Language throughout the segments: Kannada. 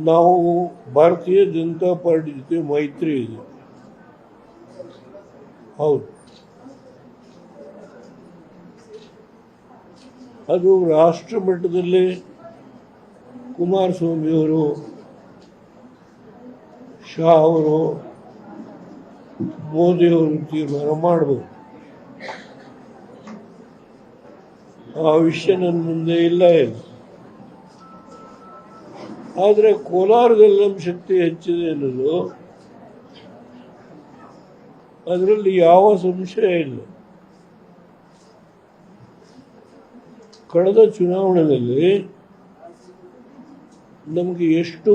ನಾವು ಭಾರತೀಯ ಜನತಾ ಪಾರ್ಟಿ ಜೊತೆ ಮೈತ್ರಿ ಇದೆ. ಹೌದು, ಅದು ರಾಷ್ಟ್ರ ಮಟ್ಟದಲ್ಲಿ ಕುಮಾರಸ್ವಾಮಿಯವರು, ಶಾ ಅವರು, ಮೋದಿಯವರು ತೀರ್ಮಾನ ಮಾಡಬಹುದು. ಆ ವಿಷಯ ನನ್ನ ಮುಂದೆ ಇಲ್ಲ. ಆದರೆ ಕೋಲಾರದಲ್ಲಿ ನಮ್ಮ ಶಕ್ತಿ ಹೆಚ್ಚಿದೆ ಅನ್ನೋದು ಅದರಲ್ಲಿ ಯಾವ ಸಂಶಯ ಇಲ್ಲ. ಕಳೆದ ಚುನಾವಣೆಯಲ್ಲಿ ನಮಗೆ ಎಷ್ಟು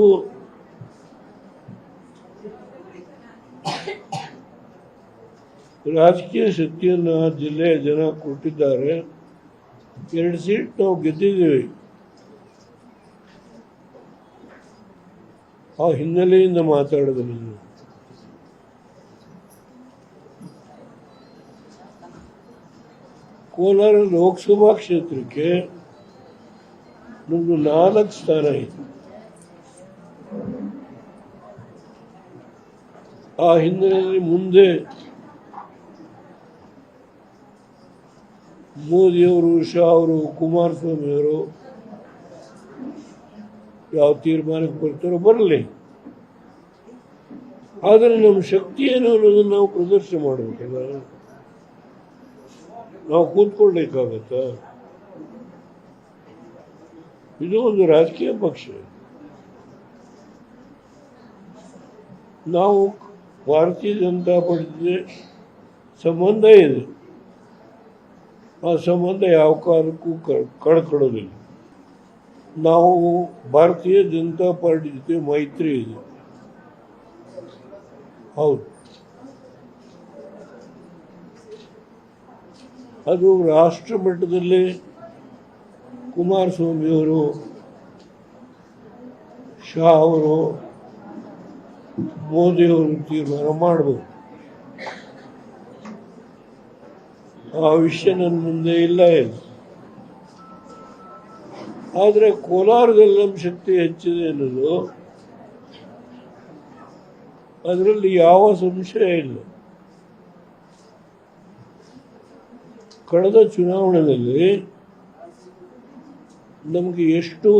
ರಾಜಕೀಯ ಶಕ್ತಿಯನ್ನು ಜಿಲ್ಲೆಯ ಜನ ಕೊಟ್ಟಿದ್ದಾರೆ. 2 ಸೀಟ್ ನಾವು ಗೆದ್ದಿದ್ದೀವಿ. ಆ ಹಿನ್ನೆಲೆಯಿಂದ ಮಾತಾಡಿದ್ರೆ ಕೋಲಾರ ಲೋಕಸಭಾ ಕ್ಷೇತ್ರಕ್ಕೆ ನಮ್ದು 4 ಸ್ಥಾನ ಇದೆ. ಆ ಹಿನ್ನೆಲೆಯಲ್ಲಿ ಮುಂದೆ ಮೋದಿಯವರು, ಶಾ ಅವರು, ಕುಮಾರಸ್ವಾಮಿಯವರು ಯಾವ ತೀರ್ಮಾನಕ್ಕೆ ಬರ್ತಾರೋ ಬರಲಿ. ಆದರೆ ನಮ್ಮ ಶಕ್ತಿ ಏನು ಅನ್ನೋದನ್ನು ನಾವು ಪ್ರದರ್ಶನ ಮಾಡಬೇಕಲ್ಲ. ನಾವು ಕೂತ್ಕೊಳ್ಬೇಕಾಗತ್ತ? ಇದು ಒಂದು ರಾಜಕೀಯ ಪಕ್ಷ. ನಾವು ಭಾರತೀಯ ಜನತಾ ಪಾರ್ಟಿ ಸಂಬಂಧ ಇದೆ. ಆ ಸಂಬಂಧ ಯಾವ ಕಾಲಕ್ಕೂ ಕಳ್ಕೊಳ್ಳೋದಿಲ್ಲ. ನಾವು ಭಾರತೀಯ ಜನತಾ ಪಾರ್ಟಿ ಜೊತೆ ಮೈತ್ರಿ ಇದೆ. ಹೌದು, ಅದು ರಾಷ್ಟ್ರ ಮಟ್ಟದಲ್ಲಿ ಕುಮಾರಸ್ವಾಮಿಯವರು, ಶಾ ಅವರು, ಮೋದಿಯವರು ತೀರ್ಮಾನ ಮಾಡಬಹುದು. ಆ ವಿಷಯ ನನ್ನ ಮುಂದೆ ಇಲ್ಲ. ಆದರೆ ಕೋಲಾರದಲ್ಲಿ ನಮ್ಮ ಶಕ್ತಿ ಹೆಚ್ಚಿದೆ ಅನ್ನೋದು ಅದರಲ್ಲಿ ಯಾವ ಸಂಶಯ ಇಲ್ಲ. ಕಳೆದ ಚುನಾವಣೆಯಲ್ಲಿ ನಮಗೆ ಎಷ್ಟು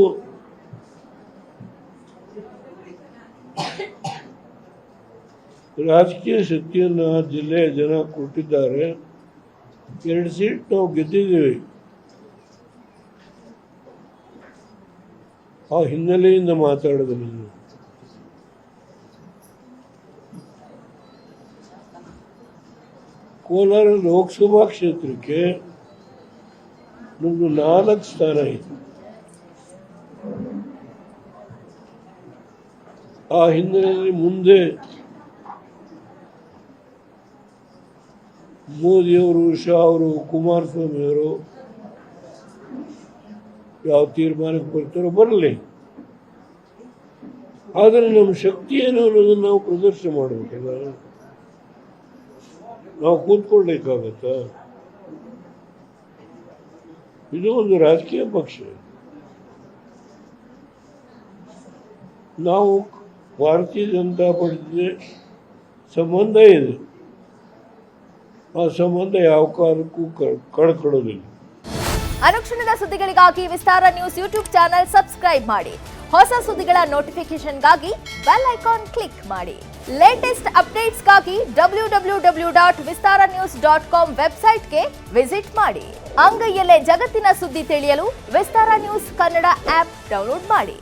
ರಾಜಕೀಯ ಶಕ್ತಿಯನ್ನು ಜಿಲ್ಲೆಯ ಜನ ಕೊಟ್ಟಿದ್ದಾರೆ. 2 ಸೀಟ್ ನಾವು ಗೆದ್ದಿದ್ದೀವಿ. ಆ ಹಿನ್ನೆಲೆಯಿಂದ ಮಾತಾಡಿದ್ರೆ ಕೋಲಾರ ಲೋಕಸಭಾ ಕ್ಷೇತ್ರಕ್ಕೆ ನಮ್ದು 4 ಸ್ಥಾನ ಇದೆ. ಆ ಹಿನ್ನೆಲೆಯಲ್ಲಿ ಮುಂದೆ ಮೋದಿಯವರು, ಶಾ ಅವರು, ಕುಮಾರಸ್ವಾಮಿಯವರು ಯಾವ ತೀರ್ಮಾನಕ್ಕೆ ಬರ್ತಾರೋ ಬರಲಿ. ಆದರೆ ನಮ್ಮ ಶಕ್ತಿ ಏನು ಅನ್ನೋದನ್ನು ನಾವು ಪ್ರದರ್ಶನ ಮಾಡಬೇಕಲ್ಲ. ನಾವು ಕೂತ್ಕೊಳ್ಬೇಕಾಗತ್ತ? ಇದು ಒಂದು ರಾಜಕೀಯ ಪಕ್ಷ. ನಾವು ಭಾರತೀಯ ಜನತಾ ಪಾರ್ಟಿ ಸಂಬಂಧ ಇದೆ. ಆ ಸಂಬಂಧ ಯಾವ ಕಾಲಕ್ಕೂ ಕಳ್ಕೊಳ್ಳೋದಿಲ್ಲ. ಅನುಕ್ಷಣದ ಸುದ್ದಿಗಳಿಗಾಗಿ ವಿಸ್ತಾರ ನ್ಯೂಸ್ ಯೂಟ್ಯೂಬ್ ಚಾನೆಲ್ ಸಬ್ಸ್ಕ್ರೈಬ್ ಮಾಡಿ. ಹೊಸ ಸುದ್ದಿಗಳ ನೋಟಿಫಿಕೇಶನ್ಗಾಗಿ ಬೆಲ್ ಐಕಾನ್ ಕ್ಲಿಕ್ ಮಾಡಿ. ಲೇಟೆಸ್ಟ್ ಅಪ್ಡೇಟ್ಸ್ಗಾಗಿ www.vistaranews.com ವೆಬ್ಸೈಟ್ಗೆ ವಿಸಿಟ್ ಮಾಡಿ. ಅಂಗೈಯಲ್ಲೇ ಜಗತ್ತಿನ ಸುದ್ದಿ ತಿಳಿಯಲು ವಿಸ್ತಾರ ನ್ಯೂಸ್ ಕನ್ನಡ ಆಪ್ ಡೌನ್ಲೋಡ್ ಮಾಡಿ.